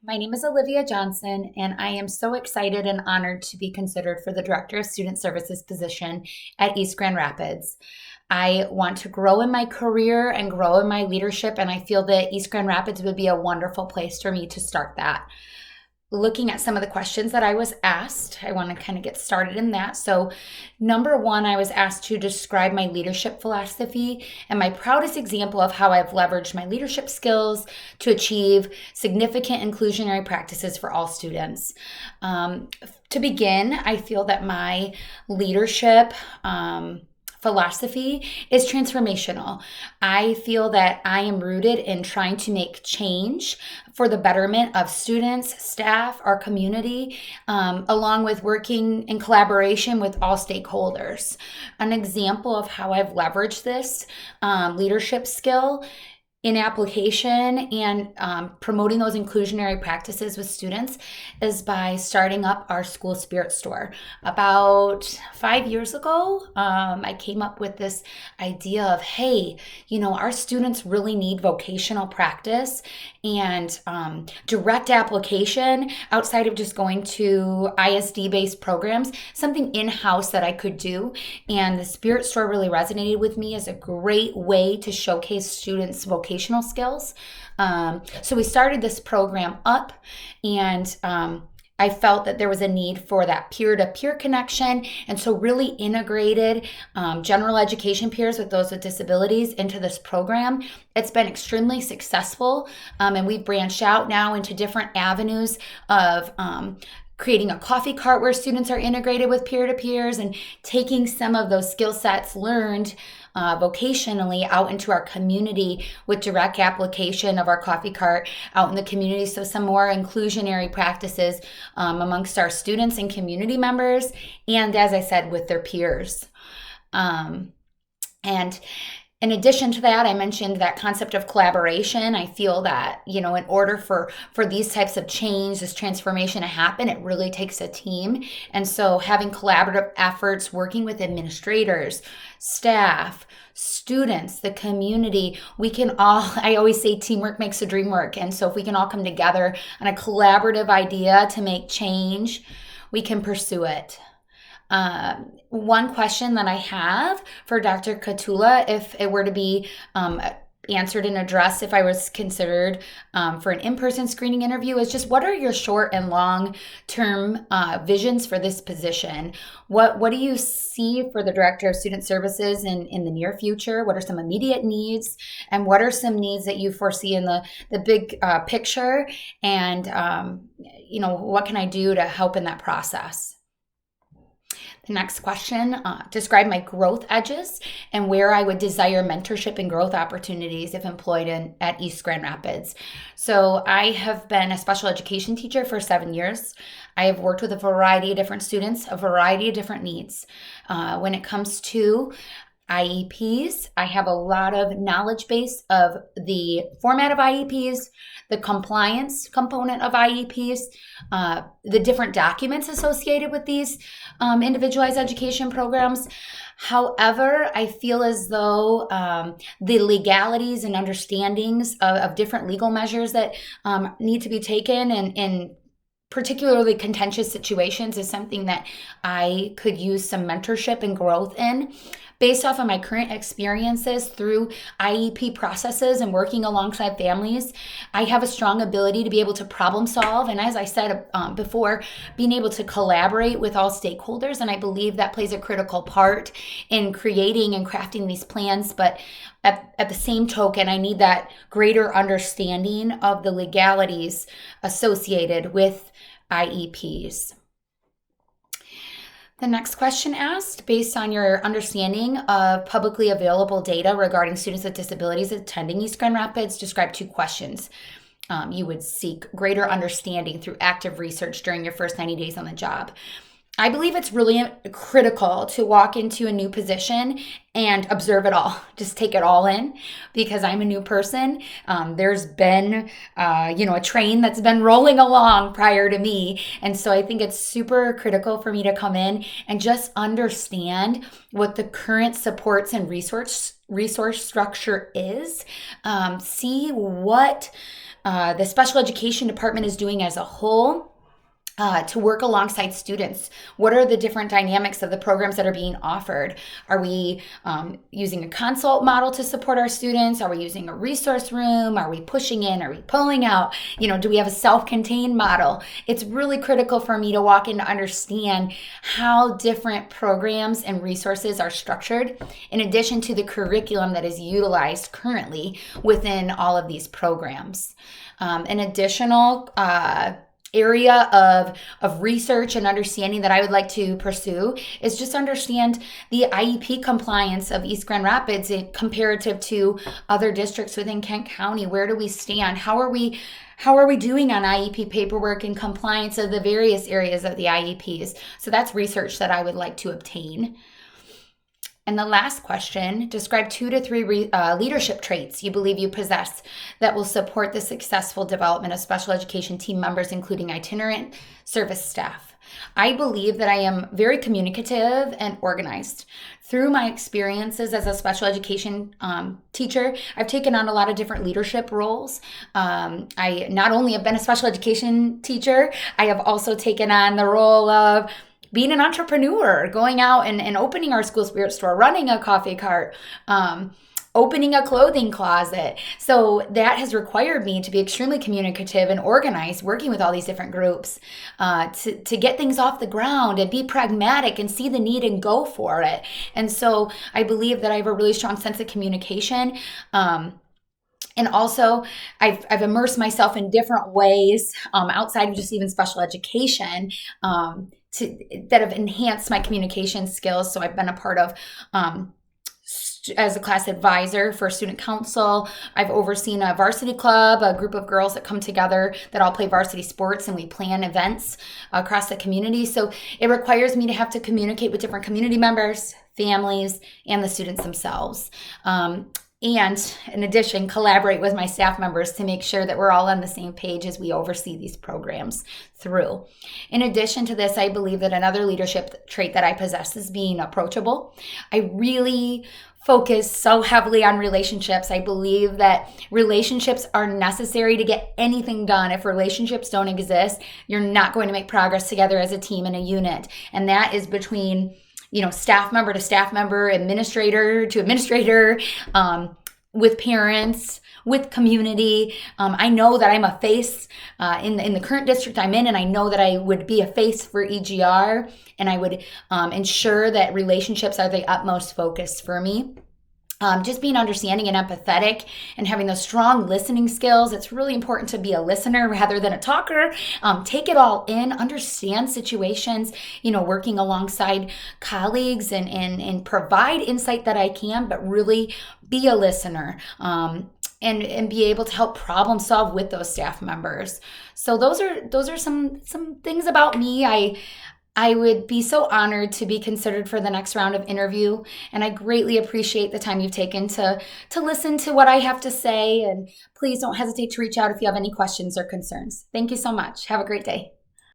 My name is Olivia Johnson, and I am so excited and honored to be considered for the Director of Student Services position at East Grand Rapids. I want to grow in my career and grow in my leadership, and I feel that East Grand Rapids would be a wonderful place for me to start that. Looking at some of the questions that I was asked, I want to kind of get started in that. So, number one, I was asked to describe my leadership philosophy and my proudest example of how I've leveraged my leadership skills to achieve significant inclusionary practices for all students. To begin, I feel that my leadership philosophy is transformational. I feel that I am rooted in trying to make change for the betterment of students, staff, our community, along with working in collaboration with all stakeholders. An example of how I've leveraged this leadership skill in application and promoting those inclusionary practices with students is by starting up our school spirit store. About 5 years ago, I came up with this idea of, hey, our students really need vocational practice and direct application outside of just going to ISD-based programs, something in-house that I could do. And the spirit store really resonated with me as a great way to showcase students' vocational skills. So we started this program up, and I felt that there was a need for that peer-to-peer connection, and so really integrated general education peers with those with disabilities into this program. It's been extremely successful, and we've branched out now into different avenues of creating a coffee cart where students are integrated with peer-to-peers and taking some of those skill sets learned vocationally out into our community with direct application of our coffee cart out in the community. So some more inclusionary practices amongst our students and community members, and as I said, with their peers. And in addition to that, I mentioned that concept of collaboration. I feel that, in order for these types of change, this transformation to happen, it really takes a team. And so having collaborative efforts, working with administrators, staff, students, the community, I always say teamwork makes the dream work. And so if we can all come together on a collaborative idea to make change, we can pursue it. One question that I have for Dr. Katula, if it were to be answered and addressed if I was considered for an in-person screening interview, is just what are your short and long-term visions for this position? What do you see for the Director of Student Services in the near future? What are some immediate needs? And what are some needs that you foresee in the big picture? And, what can I do to help in that process? The next question, describe my growth edges and where I would desire mentorship and growth opportunities if employed at East Grand Rapids. So I have been a special education teacher for 7 years. I have worked with a variety of different students, a variety of different needs. When it comes to IEPs, I have a lot of knowledge base of the format of IEPs, the compliance component of IEPs, the different documents associated with these individualized education programs. However, I feel as though the legalities and understandings of different legal measures that need to be taken in particularly contentious situations is something that I could use some mentorship and growth in. Based off of my current experiences through IEP processes and working alongside families, I have a strong ability to be able to problem solve. And as I said before, being able to collaborate with all stakeholders. And I believe that plays a critical part in creating and crafting these plans. But at the same token, I need that greater understanding of the legalities associated with IEPs. The next question asked, based on your understanding of publicly available data regarding students with disabilities attending East Grand Rapids, describe 2 questions you would seek greater understanding through active research during your first 90 days on the job. I believe it's really critical to walk into a new position and observe it all. Just take it all in, because I'm a new person. There's been, a train that's been rolling along prior to me. And so I think it's super critical for me to come in and just understand what the current supports and resource structure is, see what the special education department is doing as a whole to work alongside students. What are the different dynamics of the programs that are being offered? Are we using a consult model to support our students? Are we using a resource room? Are we pushing in? Are we pulling out? Do we have a self-contained model? It's really critical for me to walk in to understand how different programs and resources are structured, in addition to the curriculum that is utilized currently within all of these programs. An additional area of research and understanding that I would like to pursue is just understand the IEP compliance of East Grand Rapids in comparative to other districts within Kent County. Where do we stand? How are we doing on IEP paperwork and compliance of the various areas of the IEPs? So that's research that I would like to obtain. And the last question, describe 2 to 3 leadership traits you believe you possess that will support the successful development of special education team members, including itinerant service staff. I believe that I am very communicative and organized. Through my experiences as a special education teacher, I've taken on a lot of different leadership roles. I not only have been a special education teacher, I have also taken on the role of being an entrepreneur, going out and opening our school spirit store, running a coffee cart, opening a clothing closet. So that has required me to be extremely communicative and organized, working with all these different groups to get things off the ground and be pragmatic and see the need and go for it. And so I believe that I have a really strong sense of communication. And also, I've immersed myself in different ways outside of just even special education that have enhanced my communication skills. So I've been a part of as a class advisor for student council. I've overseen a varsity club, a group of girls that come together that all play varsity sports, and we plan events across the community. So it requires me to have to communicate with different community members, families, and the students themselves. And in addition, collaborate with my staff members to make sure that we're all on the same page as we oversee these programs through. In addition to this, I believe that another leadership trait that I possess is being approachable. I really focus so heavily on relationships. I believe that relationships are necessary to get anything done. If relationships don't exist, you're not going to make progress together as a team and a unit. And that is between staff member to staff member, administrator to administrator, with parents, with community. I know that I'm a face in the current district I'm in, and I know that I would be a face for EGR, and I would ensure that relationships are the utmost focus for me. Just being understanding and empathetic and having those strong listening skills. It's really important to be a listener rather than a talker. Take it all in, understand situations, working alongside colleagues and provide insight that I can, but really be a listener. And be able to help problem solve with those staff members. So those are some things about me. I would be so honored to be considered for the next round of interview, and I greatly appreciate the time you've taken to listen to what I have to say, and please don't hesitate to reach out if you have any questions or concerns. Thank you so much. Have a great day.